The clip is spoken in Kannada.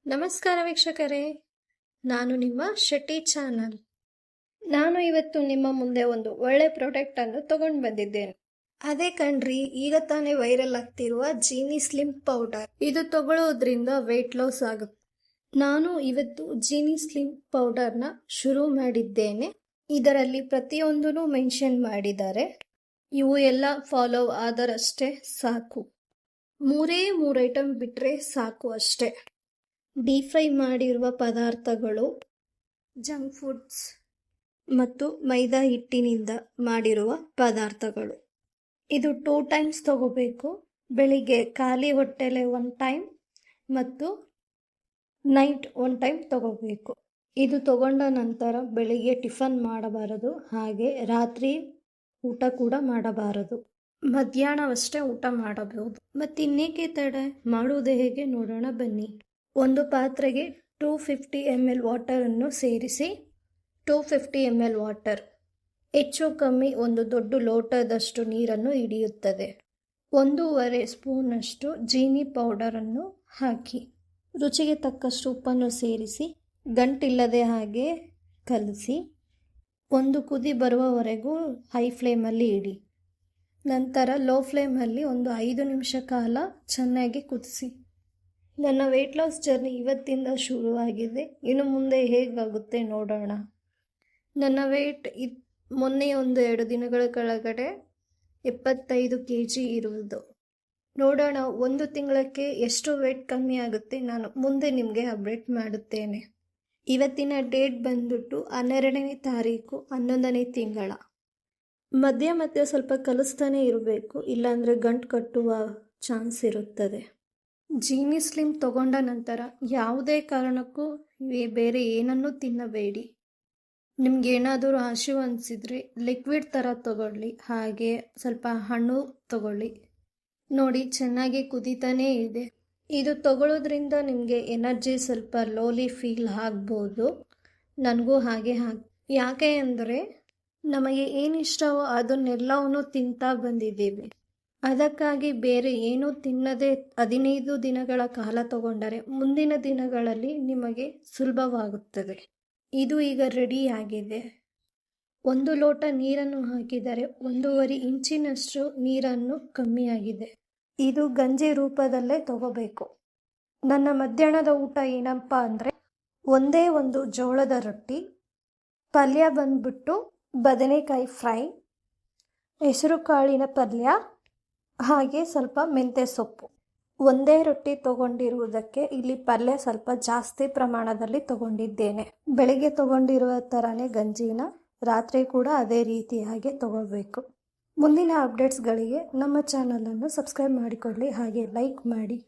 ನಮಸ್ಕಾರ ವೀಕ್ಷಕರೇ, ನಾನು ನಿಮ್ಮ ಶೆಟ್ಟಿ ಚಾನಲ್. ನಾನು ಇವತ್ತು ನಿಮ್ಮ ಮುಂದೆ ಒಂದು ಒಳ್ಳೆ ಪ್ರಾಡಕ್ಟ್ ಅನ್ನು ತಗೊಂಡು ಬಂದಿದ್ದೇನೆ. ಅದೇ ಕಣ್ರಿ, ಈಗ ತಾನೇ ವೈರಲ್ ಆಗ್ತಿರುವ ಜೀನಿ ಸ್ಲಿಮ್ ಪೌಡರ್. ಇದು ತಗೊಳ್ಳೋದ್ರಿಂದ ವೆಯ್ಟ್ ಲಾಸ್ ಆಗುತ್ತೆ. ನಾನು ಇವತ್ತು ಜೀನಿ ಸ್ಲಿಮ್ ಪೌಡರ್ನ ಶುರು ಮಾಡಿದ್ದೇನೆ. ಇದರಲ್ಲಿ ಪ್ರತಿಯೊಂದನ್ನು ಮೆನ್ಷನ್ ಮಾಡಿದ್ದಾರೆ. ಇವು ಎಲ್ಲ ಫಾಲೋ ಆದರಷ್ಟೇ ಸಾಕು. ಮೂರೇ ಐಟಮ್ ಬಿಟ್ಟರೆ ಸಾಕು ಅಷ್ಟೇ. ಡೀಪ್ ಫ್ರೈ ಮಾಡಿರುವ ಪದಾರ್ಥಗಳು, ಜಂಕ್ ಫುಡ್ಸ್ ಮತ್ತು ಮೈದಾ ಹಿಟ್ಟಿನಿಂದ ಮಾಡಿರುವ ಪದಾರ್ಥಗಳು. ಇದು 2 ಟೈಮ್ಸ್ ತಗೋಬೇಕು. ಬೆಳಿಗ್ಗೆ ಖಾಲಿ ಹೊಟ್ಟೆಲೆ 1 ಟೈಮ್ ಮತ್ತು ನೈಟ್ 1 ಟೈಮ್ ತಗೋಬೇಕು. ಇದು ತಗೊಂಡ ನಂತರ ಬೆಳಿಗ್ಗೆ ಟಿಫನ್ ಮಾಡಬಾರದು, ಹಾಗೆ ರಾತ್ರಿ ಊಟ ಕೂಡ ಮಾಡಬಾರದು. ಮಧ್ಯಾಹ್ನವಷ್ಟೇ ಊಟ ಮಾಡಬಹುದು. ಮತ್ತಿನ್ನೇಕೆ ತಡ, ಮಾಡುವುದು ಹೇಗೆ ನೋಡೋಣ ಬನ್ನಿ. ಒಂದು ಪಾತ್ರೆಗೆ 250 ml ವಾಟರನ್ನು ಸೇರಿಸಿ. 250 ml ವಾಟರ್ ಹೆಚ್ಚು ಕಮ್ಮಿ ಒಂದು ದೊಡ್ಡ ಲೋಟದಷ್ಟು ನೀರನ್ನು ಹಿಡಿಯುತ್ತದೆ. 1.5 ಸ್ಪೂನಷ್ಟು ಜೀನಿ ಪೌಡರನ್ನು ಹಾಕಿ. ರುಚಿಗೆ ತಕ್ಕಷ್ಟು ಉಪ್ಪನ್ನು ಸೇರಿಸಿ ಗಂಟಿಲ್ಲದೆ ಹಾಗೆ ಕಲಸಿ. ಒಂದು ಕುದಿ ಬರುವವರೆಗೂ ಹೈ ಫ್ಲೇಮಲ್ಲಿ ಇಡಿ. ನಂತರ ಲೋ ಫ್ಲೇಮಲ್ಲಿ ಒಂದು 5 ನಿಮಿಷ ಕಾಲ ಚೆನ್ನಾಗಿ ಕುದಿಸಿ. ನನ್ನ ವೆಯ್ಟ್ ಲಾಸ್ ಜರ್ನಿ ಇವತ್ತಿಂದ ಶುರುವಾಗಿದೆ. ಇನ್ನು ಮುಂದೆ ಹೇಗಾಗುತ್ತೆ ನೋಡೋಣ. ನನ್ನ ವೆಯ್ಟ್ ಮೊನ್ನೆ 1-2 ದಿನಗಳ ಕೆಳಗಡೆ 75 kg ಇರುವುದು. ನೋಡೋಣ 1 ತಿಂಗಳಕ್ಕೆ ಎಷ್ಟು ವೆಯ್ಟ್ ಕಮ್ಮಿ ಆಗುತ್ತೆ, ನಾನು ಮುಂದೆ ನಿಮಗೆ ಅಪ್ಡೇಟ್ ಮಾಡುತ್ತೇನೆ. ಇವತ್ತಿನ ಡೇಟ್ ಬಂದ್ಬಿಟ್ಟು 12ನೇ ತಾರೀಕು 11ನೇ ತಿಂಗಳ. ಮಧ್ಯ ಸ್ವಲ್ಪ ಕಲಿಸ್ತಾನೆ ಇರಬೇಕು, ಇಲ್ಲಾಂದರೆ ಗಂಟು ಕಟ್ಟುವ ಚಾನ್ಸ್ ಇರುತ್ತದೆ. ಜೀನಿ ಸ್ಲಿಮ್ ತಗೊಂಡ ನಂತರ ಯಾವುದೇ ಕಾರಣಕ್ಕೂ ಬೇರೆ ಏನನ್ನೂ ತಿನ್ನಬೇಡಿ. ನಿಮ್ಗೆ ಏನಾದರೂ ಹಸಿವು ಅನಿಸಿದರೆ ಲಿಕ್ವಿಡ್ ಥರ ತಗೊಳ್ಳಿ, ಹಾಗೆ ಸ್ವಲ್ಪ ಹಣ್ಣು ತಗೊಳ್ಳಿ. ನೋಡಿ, ಚೆನ್ನಾಗಿ ಕುದೀತಾನೇ ಇದೆ. ಇದು ತಗೊಳ್ಳೋದ್ರಿಂದ ನಿಮಗೆ ಎನರ್ಜಿ ಸ್ವಲ್ಪ ಲೋಲಿ ಫೀಲ್ ಆಗ್ಬೋದು. ನನಗೂ ಹಾಗೆ ಯಾಕೆ ಅಂದರೆ ನಮಗೆ ಏನಿಷ್ಟವೋ ಅದನ್ನೆಲ್ಲವನ್ನೂ ತಿಂತಾ ಬಂದಿದ್ದೀವಿ. ಅದಕ್ಕಾಗಿ ಬೇರೆ ಏನೂ ತಿನ್ನದೆ 15 ದಿನಗಳ ಕಾಲ ತಗೊಂಡರೆ ಮುಂದಿನ ದಿನಗಳಲ್ಲಿ ನಿಮಗೆ ಸುಲಭವಾಗುತ್ತದೆ. ಇದು ಈಗ ರೆಡಿಯಾಗಿದೆ. 1 ಲೋಟ ನೀರನ್ನು ಹಾಕಿದರೆ 1.5 ಇಂಚಿನಷ್ಟು ನೀರನ್ನು ಕಮ್ಮಿಯಾಗಿದೆ. ಇದು ಗಂಜಿ ರೂಪದಲ್ಲೇ ತಗೋಬೇಕು. ನನ್ನ ಮಧ್ಯಾಹ್ನದ ಊಟ ಏನಪ್ಪ ಅಂದರೆ ಒಂದೇ ಒಂದು ಜೋಳದ ರೊಟ್ಟಿ, ಪಲ್ಯ ಬಂದ್ಬಿಟ್ಟು ಬದನೆಕಾಯಿ ಫ್ರೈ, ಹೆಸರು ಕಾಳಿನ ಪಲ್ಯ, ಹಾಗೆ ಸ್ವಲ್ಪ ಮೆಂತ್ಯ ಸೊಪ್ಪು. ಒಂದೇ ರೊಟ್ಟಿ ತಗೊಂಡಿರುವುದಕ್ಕೆ ಇಲ್ಲಿ ಪಲ್ಯ ಸ್ವಲ್ಪ ಜಾಸ್ತಿ ಪ್ರಮಾಣದಲ್ಲಿ ತಗೊಂಡಿದ್ದೇನೆ. ಬೆಳಿಗ್ಗೆ ತಗೊಂಡಿರುವ ಥರನೇ ಗಂಜಿನ ರಾತ್ರಿ ಕೂಡ ಅದೇ ರೀತಿಯಾಗಿ ತಗೋಬೇಕು. ಮುಂದಿನ ಅಪ್ಡೇಟ್ಸ್ಗಳಿಗೆ ನಮ್ಮ ಚಾನಲನ್ನು ಸಬ್ಸ್ಕ್ರೈಬ್ ಮಾಡಿಕೊಳ್ಳಿ, ಹಾಗೆ ಲೈಕ್ ಮಾಡಿ.